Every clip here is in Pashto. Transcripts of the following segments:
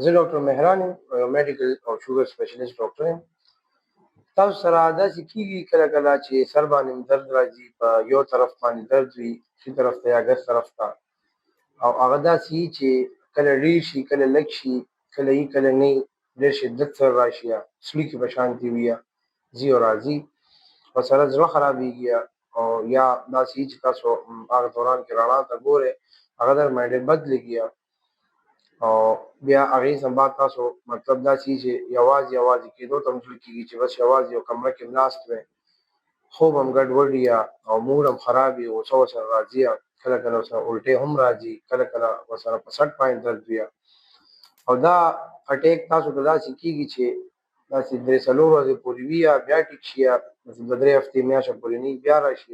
زه ډاکټر مهران یم او یو میډیکل او شوګر سپیشلیسټ ډاکټر یم. تاسو سره داسې کېږي کله کله چې سر باندې درد راځي، په یو طرف باندې درد وي، ښي طرف ته یا ګس طرف ته، او هغه داسې وي چې کله ډېر شي، کله لږ شي، کله یي کله نه یي، ډېر شدت سره راشي، یا سلي کې په شانتې وي، یا ځي او راځي، ورسره زړه خرابېږي، او یا داسې وي چې تاسو هغه دوران کې رڼا ته ګورئ، هغه در باندې ډېر بد لګي، او بیا هغې څخه بعد تاسو مطلب داسې وي چې یوازې کېدو ته هم زړه کېږي چې بس یوازې یو کمره کې ناست وئ، خوب هم ګډوډ وي او موډ هم خراب وي، غوسه ورسره راځي، کله کله ورسره الټۍ هم راځي، کله کله ورسره په سټ باندې درد وي، او دا اټیک تاسو ته داسې کېږي چې داسې 3-4 ورځې پورې وي، یا بیا ټیک شي، یا 2-3 هفتې میاشته پورې نه وي، بیا راشي.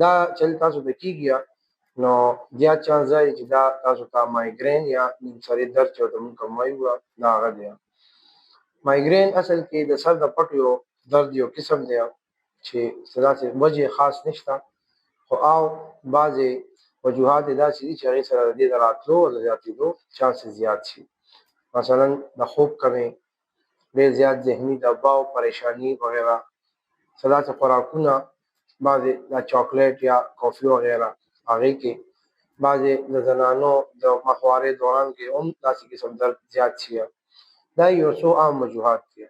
دا چل تاسو ته کېږي نو زیات چانس دی چې دا تاسو ته مایګرین یا نیم سرې درد چې ورته مونږ کوم وایو دا هغه دی. مایګرین اصل کې د سر د پټو یو درد یو قسم دی چې څه داسې وجې خاص نشته، خو او بعضې وجوهات یې داسې دي چې هغې سره د دې د راتلو او د زیاتېدو چانسز زیات شي. مثلا د خوب کمې، ډېر زیات ذهني دباو، پریشاني وغیره، څه داسې خوراکونه، بعضې د چاکلیټ یا کافي وغیره، هغې کې بعضې د زنانو د ماهوارې دوران کې هم داسې قسم درد زیات شي. دا یو څو عام وجوهات دي.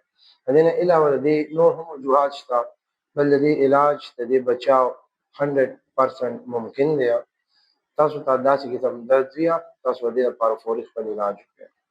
د دې نه علاوه د دې نور هم وجوهات شته، بل د دې علاج د دې بچاو 100% ممکن دی. تاسو ته داسې قسم درد وي، تاسو د دې لپاره فوري خپل علاج وکړئ.